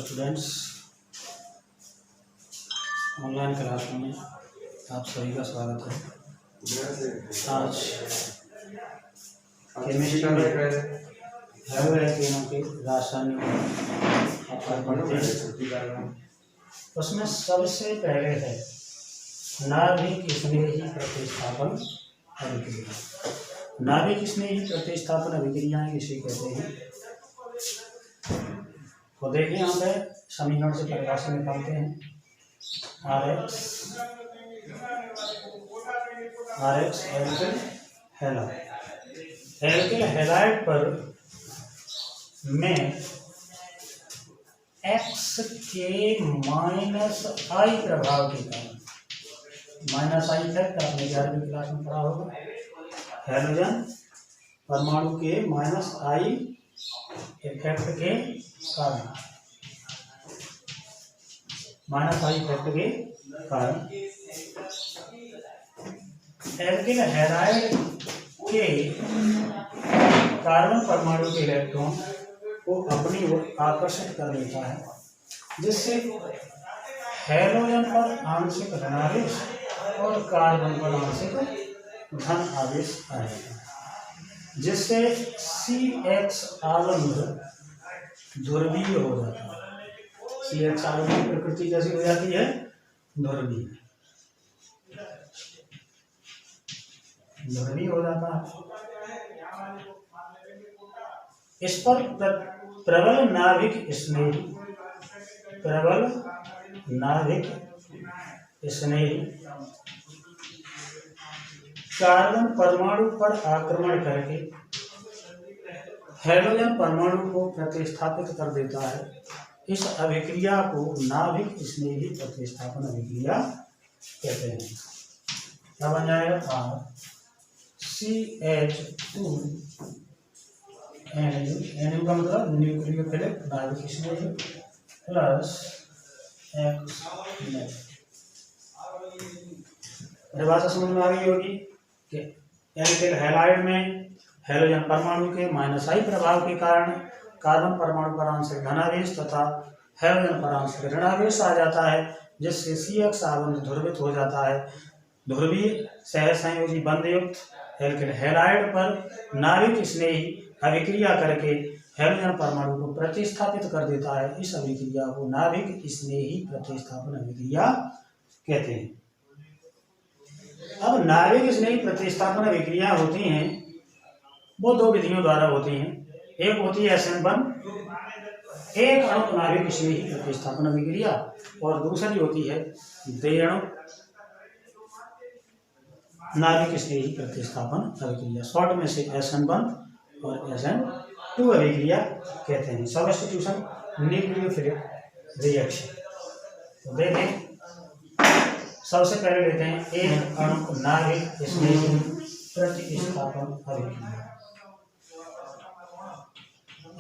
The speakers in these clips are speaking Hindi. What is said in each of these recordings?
स्टूडेंट्स, ऑनलाइन क्लास में आप सभी का स्वागत है। आज केमिस्ट्री में है तीनों के रासायनिक उसमें सबसे पहले है नाभिक स्नेही प्रतिस्थापन अभिक्रिया। नाभिक स्नेही प्रतिस्थापन अभिक्रियाएं किसे कहते हैं? तो देखिए यहाँ पे समीकरण से परिभाषा निकालते हैं। आर एक्स एल्किल हैलाइड पर में एक्स के माइनस आई प्रभाव के कारण, माइनस आई इफेक्ट आपने 11वीं क्लास में पढ़ा होगा। हाइड्रोजन परमाणु के माइनस आई इफेक्ट के कारण, माइनस आई इफेक्ट के कारण एल्किल हैलाइड के कार्बन परमाणु के इलेक्ट्रॉन को अपनी ओर आकर्षित कर लेता है, जिससे हैलोजन पर आंशिक ऋणावेश और कार्बन पर आंशिक धन आवेश आएगा, जिससे CX आबंध ध्रुवीय हो जाता है। CX आबंध की प्रकृति कैसी हो जाती है? ध्रुवीय हो जाता है। इस पर प्रबल नाभिक स्नेही कार्बन परमाणु पर आक्रमण करके हाइड्रोजन परमाणु को प्रतिस्थापित कर देता है। इस अभिक्रिया को नाभिक स्नेही प्रतिस्थापन अभिक्रिया कहते हैं। क्या बन जाएगा? CH2 NU का मतलब न्यूक्लियोफिलिक नाभिक स्नेही प्लस X। परिभाषा समझ में आ गई होगी कि एल्किल हैलाइड में हैलोजन परमाणु के माइनस आई प्रभाव के कारण कार्बन परमाणु पर आंशिक धनावेश तथा हैलोजन पर आंशिक ऋणावेश आ जाता है, जिससे CX आबंध ध्रुवित हो जाता है। ध्रुवीय सहसंयोजी बंध युक्त एल्किल हैलाइड पर नाभिक स्नेही अभिक्रिया करके हैलोजन परमाणु को प्रतिस्थापित कर देता है। इस अभिक्रिया को नाभिक स्नेही प्रतिस्थापन अभिक्रिया कहते हैं। अब नाभिक स्नेही प्रतिस्थापन अभिक्रिया होती हैं, वो दो विधियों द्वारा होती हैं। एक होती है SN1 एक अणु नाभिक स्नेही प्रतिस्थापन अभिक्रिया, और दूसरी होती है द्विअणु नाभिक स्नेही प्रतिस्थापन अभिक्रिया। शॉर्ट में से SN1 और SN2 अभिक्रिया कहते हैं। Substitution nucleophilic reaction. तो देखें, सबसे पहले लेते हैं एक अणु नाभिक स्नेही प्रतिस्थापन अभिक्रिया।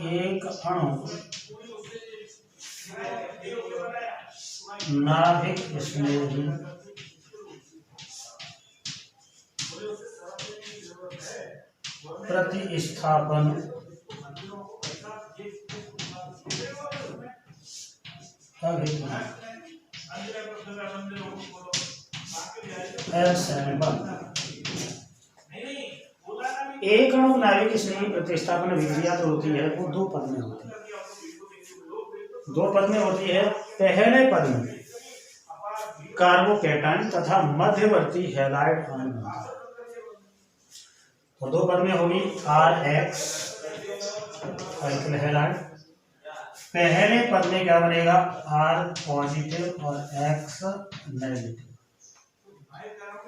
एक अणु नाभिक स्नेही प्रतिस्थापन अभिक्रिया एक अणु नाभिक स्नेही प्रतिस्थापन अभिक्रिया तो होती है, वो दो पद में होती है। दो पद में होती है। पहले पद में कार्बोकैटायन तथा मध्यवर्ती हैलाइड आयन बनता है, और दो पद में होगी RX एल्किल हैलाइड। पहले पद में क्या बनेगा? R पॉजिटिव और X नेगेटिव।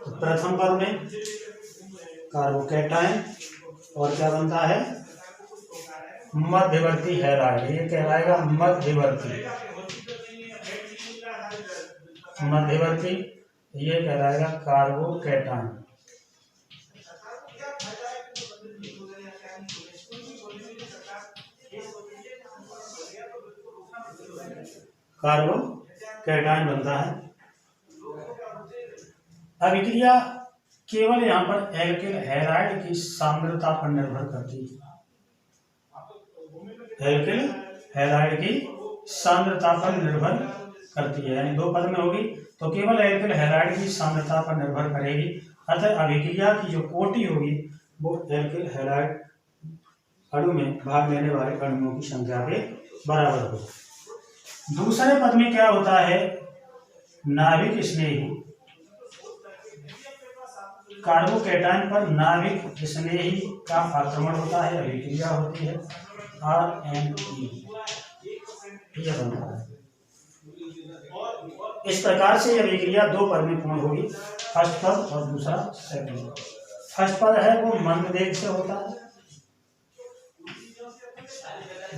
तो प्रथम पद में कार्बोकैटायन और क्या बनता है? मध्यवर्ती हैलाइड। ये कहलाएगा मध्यवर्ती, ये कहलाएगा कार्बोकैटायन। कार्बोकैटायन बनता है। अभिक्रिया केवल यहाँ पर एल्किल हैलाइड की सांद्रता पर निर्भर करती है। एल्किल हैलाइड की सांद्रता पर निर्भर करती है, यानी दो पद में होगी तो केवल एल्किल हैलाइड की सांद्रता पर निर्भर करेगी। अतः अभिक्रिया की जो कोटि होगी वो एल्किल हैलाइड अणु में भाग लेने वाले अणुओं की संख्या के बराबर होगी। दूसरे पद में क्या होता है, नाभिक स्नेही कार्बोकैटायन पर नाभिक स्नेही का आक्रमण होता है, अभिक्रिया होती है RNE, यह बनता है। इस प्रकार से यह अभिक्रिया दो पद में पूर्ण होगी, फर्स्ट पद और दूसरा सेकंड पद। फर्स्ट पद है वो मंद वेग से होता है,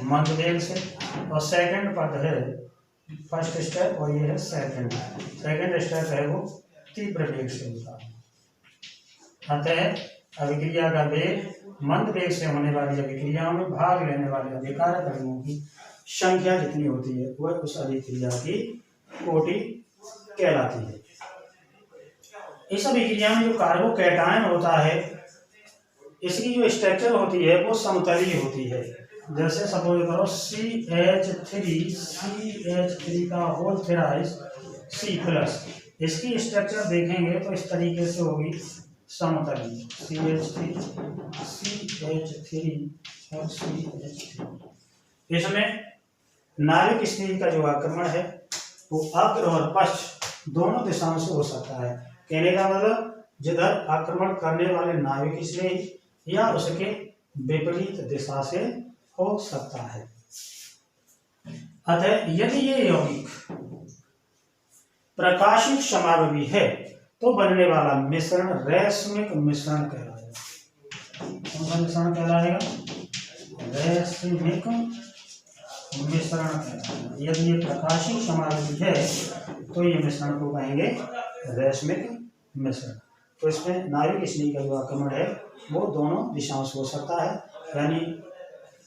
मंद वेग से, और सेकंड पद है फर्स्ट स्टेप और ये है सेकंड स्टेप है वो तीव्र वेग से होता है। अतः अभिक्रिया का वेग मंद वेग से होने वाली अभिक्रियाओं में भाग लेने वाले अभिकारक अणुओं की संख्या जितनी होती है वह उस अभिक्रिया की कोटि कहलाती है। इस अभिक्रिया में जो कार्बोकैटायन होता है इसकी जो स्ट्रक्चर होती है वो समतलीय होती है। जैसे सपोज करो CH3 का होल थ्राइस C+, इसकी स्ट्रक्चर देखेंगे तो इस तरीके से होगी समतलीय, CH3 और CH3। इसमें नाभिक स्नेही का जो आक्रमण है वो अग्र और पश्च दोनों दिशाओं से हो सकता है। कहने का मतलब जिधर आक्रमण करने वाले नाभिक स्नेही या उसके विपरीत दिशा से हो सकता है। अतः यदि ये यौगिक प्रकाशित समावयवी है तो बनने वाला मिश्रण रैस्मिक मिश्रण कहलाएगा। कौन सा मिश्रण कहलाएगा? रैस्मिक मिश्रण कहलाएगा। यदि ये प्रकाशित समावयवी है तो ये मिश्रण को कहेंगे रैस्मिक मिश्रण। तो इसमें नाभिक स्नेही का जो आक्रमण है वो दोनों दिशाओं से हो सकता है, यानी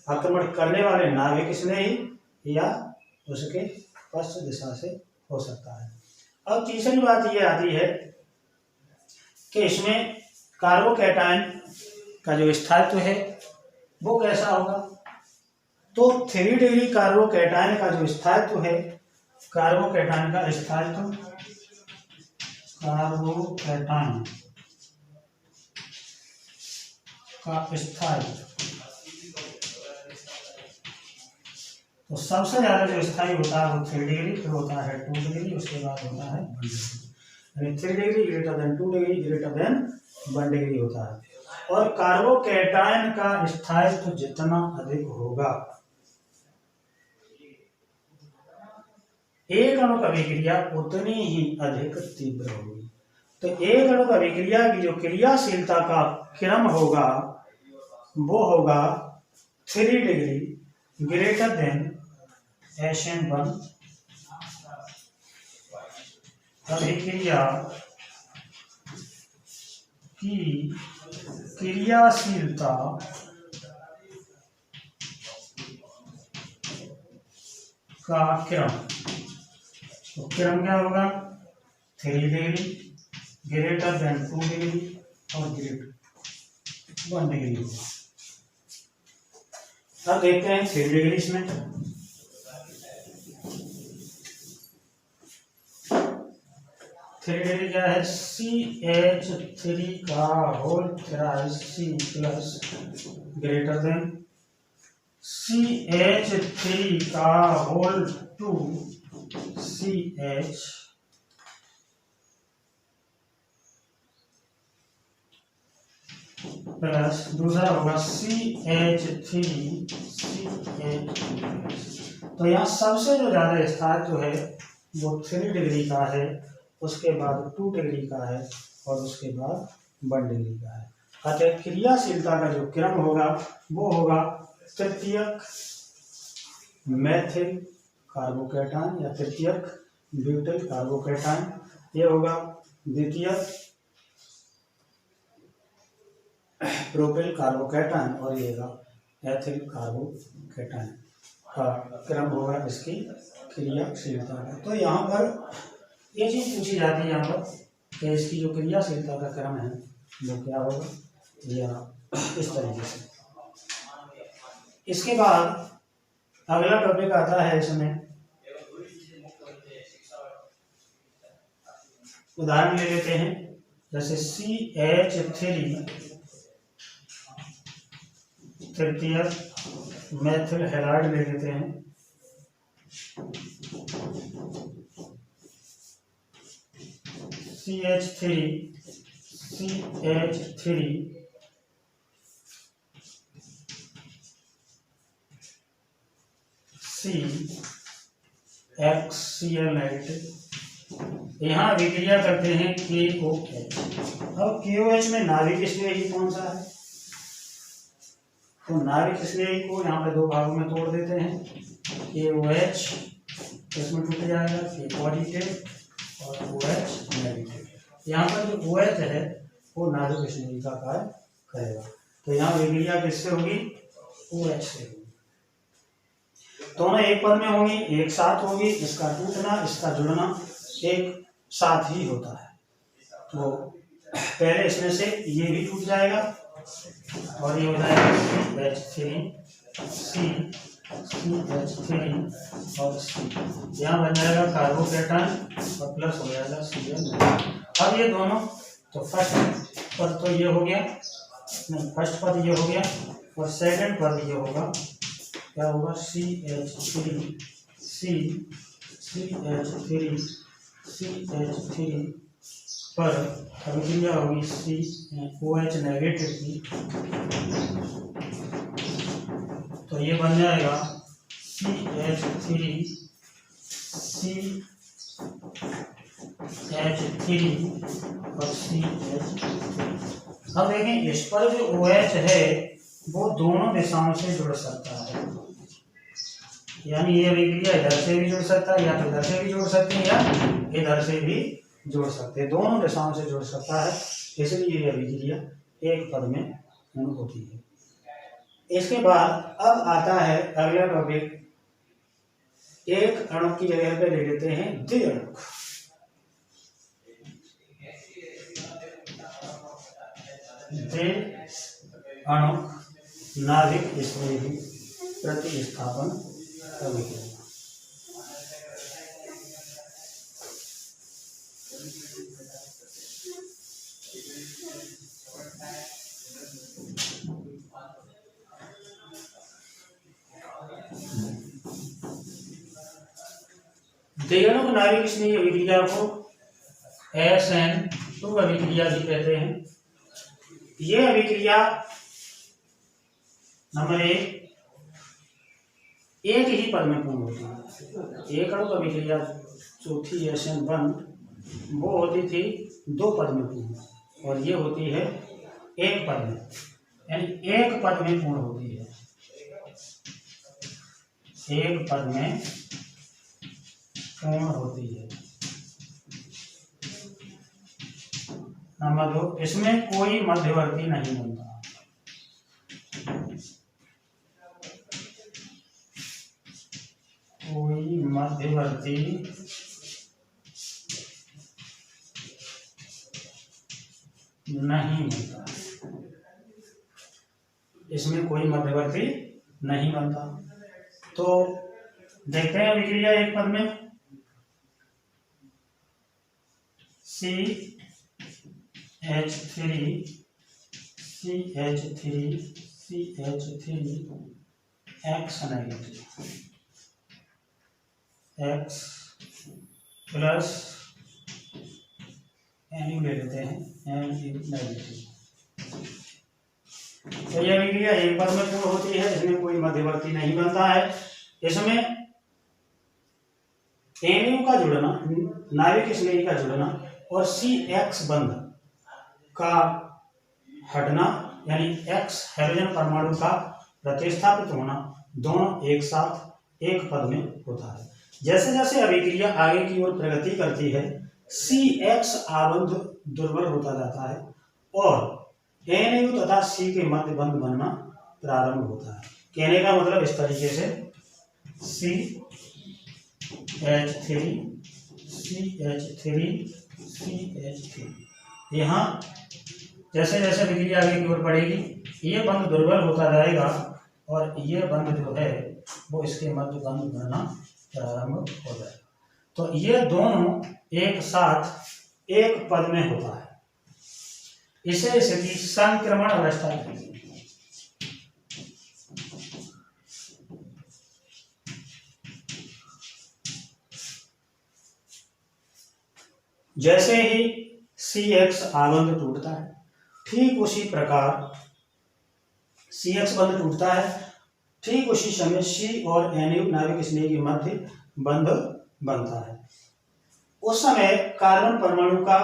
आक्रमण करने वाले नाभिक स्नेही या उसके पश्च दिशा से हो सकता है। अब तीसरी बात ये आती है कि इसमें कार्बोकैटायन का जो स्थायित्व है वो कैसा होगा। तो 3 डिग्री कार्बोकैटायन का जो स्थायित्व है, कार्बोकैटायन का स्थायित्व, कार्बोकैटायन का स्थायित्व, तो सबसे ज्यादा जो स्थायी होता है वो 3 डिग्री, फिर होता है 2 डिग्री, उसके बाद होता है 1 degree. 3 degree greater than 2 degree greater than 1 degree होता है। और कार्बोकैटायन का स्थायित्व जितना अधिक होगा, एक अणु अभिक्रिया उतनी ही अधिक तीव्र होगी। तो एक अणु अभिक्रिया की जो क्रियाशीलता का क्रम होगा वो होगा 3 डिग्री ग्रेटर देन SN1 अभिक्रिया की क्रियाशीलता का क्रम। तो क्रम क्या होगा? 3 डिग्री ग्रेटर देन 2 डिग्री और ग्रेटर 1 डिग्री होगा। अब देखते हैं 3 डिग्री में। 3 डिग्री क्या है? CH3 का whole thrice C+ greater than CH3 का होल 2 CH प्लस दूसरा होगा CH3 तो यहाँ सबसे जो ज्यादा स्थायित्व है वो 3 डिग्री का है, उसके बाद 2 डिग्री का है और उसके बाद 1 डिग्री का है। अतः क्रियाशीलता का जो क्रम होगा वो होगा तृतीयक मेथिल कार्बोकैटायन या तृतीयक ब्यूटिल कार्बोकैटायन, ये होगा द्वितीयक प्रोपिल कार्बोकैटायन और ये एथिल कार्बोकैटायन का क्रम होगा इसकी क्रियाशीलता का। तो यहाँ पर ये चीज पूछी जाती है यहाँ पर कि इसकी जो क्रियाशीलता का क्रम है वो क्या होगा, या इस तरीके से। इसके बाद अगला टॉपिक आता है इसमें उदाहरण ले लेते हैं, जैसे CH3 तृतीय मेथिल हैलाइड ले लेते हैं। CH3 CHCl यहाँ अभिक्रिया करते हैं KOH। अब KOH में नाभिक स्नेही कौन सा है? तो नाभिक स्नेही को यहाँ पे दो भागों में तोड़ देते हैं। KOH इसमें टूट जाएगा, K पॉजिटिव और OH नेगेटिव। यहाँ पर जो OH है वो नाभिक स्नेही का कार्य करेगा। तो यहाँ अभिक्रिया किससे होगी? OH से होगी। दोनों एक पद में होंगी, एक साथ होगी। इसका टूटना, इसका जुड़ना एक साथ ही होता है। तो पहले इसमें से ये भी टूट जाएगा और ये हो जाएगा CH3 और C। यहाँ बन जाएगा कार्बोकेटन और प्लस हो जाएगा Cl। अब ये दोनों, तो फर्स्ट पद तो ये हो गया, नहीं फर्स्ट पद ये हो गया और सेकंड पद ये होगा, क्या होगा? CH3 पर अभिक्रिया होगी OH नेगेटिव की, तो ये बन जाएगा CH3 और CH। अब देखें इस पर जो OH है वो दोनों दिशाओं से जुड़ सकता है, यानी ये अभिक्रिया इधर से भी जुड़ सकता है, या तो इधर से भी जुड़ सकते हैं या इधर से भी जुड़ सकते हैं, दोनों दिशाओं से जुड़ सकता है। इसलिए ये अभिक्रिया एक पद में पूर्ण होती है। इसके बाद अब आता है अगला टॉपिक, एक अणु की जगह पे ले लेते हैं द्विअणुक। द्विअणुक नाभिक स्नेही प्रतिस्थापन अभिक्रिया। द्विअणुक नाभिक स्नेही अभिक्रिया को SN2 अभिक्रिया भी कहते हैं। यह अभिक्रिया नंबर एक ही पद में पूर्ण होती है। एक अणुक अभिक्रिया जो थी SN1 वो होती थी दो पद में पूर्ण, और ये होती है एक पद में, यानी एक पद में पूर्ण होती है। एक पद में पूर्ण होती है। नंबर 2, इसमें कोई मध्यवर्ती नहीं बनता। कोई मध्यवर्ती नहीं बनता, इसमें कोई मध्यवर्ती नहीं बनता। तो देखते हैं अभिक्रिया एक पद में, CH3 X negative, X plus N ले लेते हैं, N नेगेटिव। तो यह अभिक्रिया एक पद में पूर्ण होती है, इसमें कोई मध्यवर्ती नहीं बनता है। इसमें NU का जुड़ना, नाभिक स्नेही का जुड़ना और CX बंध का हटना, यानी X हाइड्रोजन परमाणु का प्रतिस्थापित होना, दोनों एक साथ एक पद में होता है। जैसे जैसे अभिक्रिया आगे की ओर प्रगति करती है, CX आबंध दुर्बल होता जाता है और NU तथा C के मध्य बंध बनना प्रारंभ होता है। कहने का मतलब इस तरीके से CH3 यहाँ जैसे जैसे अभिक्रिया आगे की ओर बढ़ेगी, ये बंध दुर्बल होता जाएगा और ये बंध जो है वो इसके मध्य बंध बनना प्रारंभ हो जाएगा। तो ये दोनों एक साथ एक पद में होता है, इसे स्थिति संक्रमण अवस्था कहते हैं। जैसे ही CX आबंध टूटता है, ठीक उसी प्रकार CX बंध टूटता है, ठीक उसी समय C और NU नाभिक स्नेह के मध्य बंध बनता है। उस समय कार्बन परमाणु का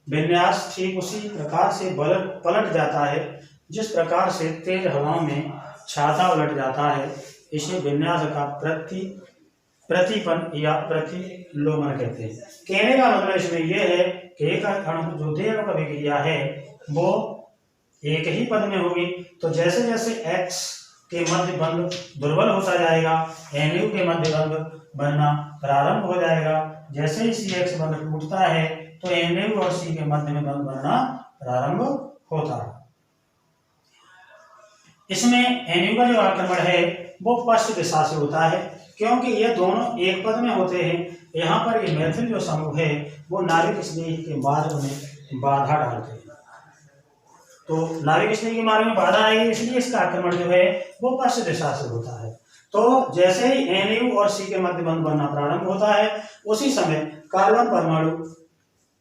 विन्यास ठीक उसी प्रकार से पलट जाता है जिस प्रकार से तेज हवाओं में छाता उलट जाता है। इसे विन्यास का प्रतिपन या प्रतिलोमन कहते हैं। कहने का मतलब इसमें यह है कि एक अणु जो दो अणु का विक्रिया है वो एक ही पद में होगी, तो जैसे जैसे X के मध्य बंध दुर्बल होता जाएगा, NU के मध्य बंध बनना प्रारंभ हो जाएगा। जैसे ही CX बंध टूटता है तो NU और C के मध्य में बंध बनना प्रारंभ होता है। इसमें NU का जो आक्रमण है वो पश्चिम दिशा से होता है, क्योंकि ये दोनों एक पद में होते हैं। यहाँ पर ये मैथिल जो समूह है वो नाभिक स्नेह के मार्ग में बाधा डालते हैं, तो नाभिक स्नेह के मार्ग में बाधा आएगी, इसलिए इसका आक्रमण जो है वो पश्चिम दिशा से होता है। तो जैसे ही NU और C के मध्य बंध बनना प्रारंभ होता है, उसी समय कार्बन परमाणु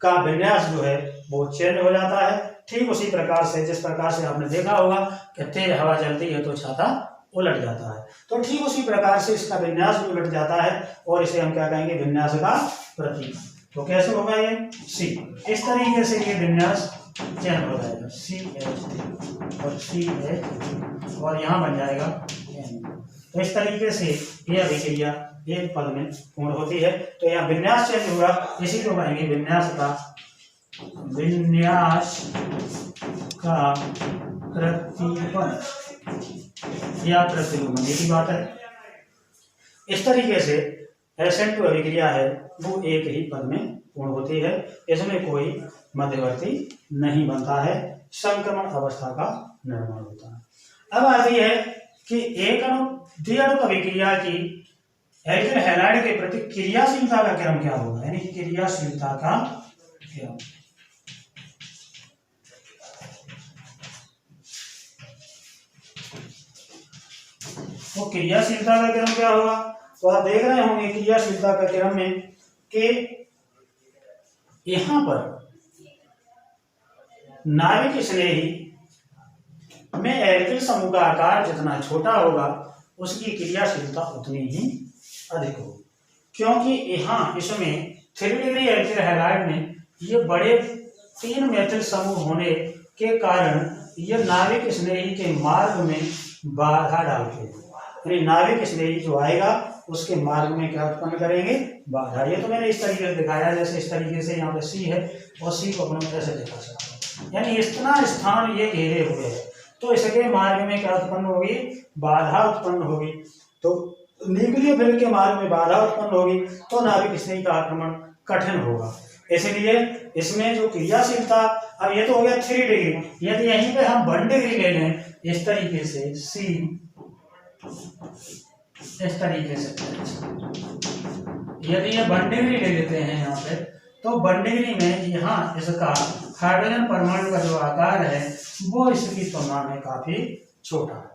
का विन्यास जो है वो चेंज हो जाता है। ठीक उसी प्रकार से जिस प्रकार से आपने देखा होगा कि तेज हवा चलती है तो छाता उलट जाता है, तो ठीक उसी प्रकार से इसका विन्यास भी उलट जाता है और इसे हम क्या कहेंगे, विन्यास का प्रतीक। तो कैसे होगा ये C, इस तरीके से ये विन्यास चेंज हो जाएगा CH और CH और यहाँ बन जाएगा N। तो इस तरीके से ये अभिक्रिया एक पद में पूर्ण होती है। तो यहाँ विन्यास चेंज होगा, इसी को कहेंगे विन्यास का प्रतिपन या प्रतिलोमन, ये की बात है। इस तरीके से SN2 अभिक्रिया है वो एक ही पद में पूर्ण होती है, इसमें कोई मध्यवर्ती नहीं बनता है, संक्रमण अवस्था का निर्माण होता है। अब आती है कि एक अणु द्वि अणु अभिक्रिया की एल्किल हैलाइड के प्रति क्रियाशीलता का क्रम क्या होगा, यानी क्रियाशीलता का क्रम। तो क्रियाशीलता का क्रम क्या होगा, तो आप देख रहे होंगे क्रियाशीलता का क्रम में कि यहां पर नाभिक स्नेही में एल्किल समूह का आकार जितना छोटा होगा उसकी क्रियाशीलता उतनी ही अधिक होगी, क्योंकि यहाँ इसमें 3 डिग्री एल्किल हैलाइड में ये बड़े 3 मेथिल समूह होने के कारण ये नाभिक स्नेही के मार्ग में बाधा डालते हैं, यानी नाभिक स्नेही जो आएगा उसके मार्ग में क्या उत्पन्न करेंगे, बाधा। ये तो मैंने इस तरीके से दिखाया, जैसे इस तरीके से यहाँ पे C है और C को अपने ऐसे दिखा सकते हैं, यानी इतना स्थान ये घेरे हुए है, तो इसके मार्ग में क्या उत्पन्न होगी, बाधा उत्पन्न होगी। तो न्यूक्लियोफिल के मार्ग में बाधा उत्पन्न होगी तो नाभिक स्नेही का आक्रमण कठिन होगा। इसलिए इसमें जो क्रियाशीलता, अब ये तो हो गया 3 डिग्री, यदि यहीं पे हम 1 डिग्री ले लें इस तरीके से C, इस तरीके से यदि ये 1 डिग्री ले लेते हैं यहाँ पे, तो 1 डिग्री में यहाँ इसका हाइड्रोजन परमाणु का जो आकार है वो इसकी तुलना में काफी छोटा है,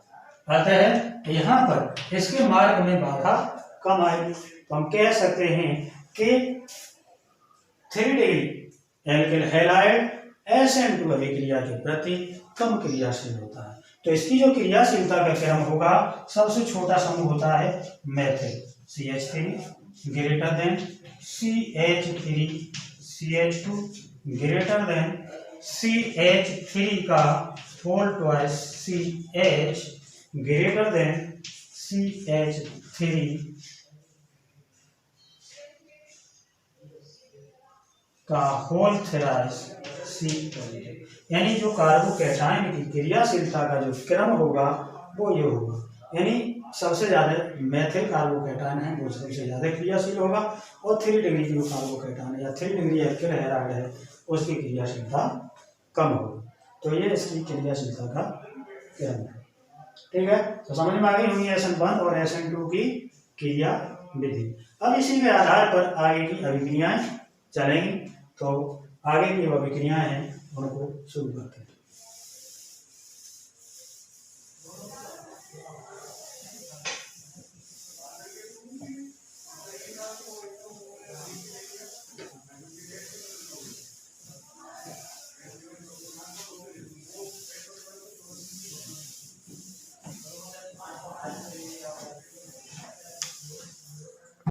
अतः यहाँ पर इसके मार्ग में बाधा कम आएगी। तो हम कह सकते हैं कि 3 डिग्री एल्किल हैलाइड SN2 अभिक्रिया के प्रति कम क्रियाशील होता है। तो इसकी जो क्रियाशीलता का क्रम होगा, सबसे छोटा समूह होता है methyl CH3 greater than CH3 CH2 greater than CH3 का whole twice CH greater than CH3 का होल थ्राइस C, यानी जो कार्बोकैटायन की क्रियाशीलता का जो क्रम होगा वो ये होगा, यानी सबसे ज्यादा मेथिल कार्बोकैटायन है वो सबसे ज्यादा क्रियाशील होगा और 3 डिग्री की जो कार्बोकैटायन या 3 डिग्री एल्किल हैलाइड है उसकी क्रियाशीलता कम होगी। तो ये इसकी क्रियाशीलता का क्रम है, ठीक है। तो समझ में आ गई होंगी SN1 और SN2 की क्रिया विधि। अब इसी के आधार पर आगे की अभिक्रियाएं चलेंगी। तो आगे की जो अभिक्रियाएं हैं उनको शुरू करते हैं।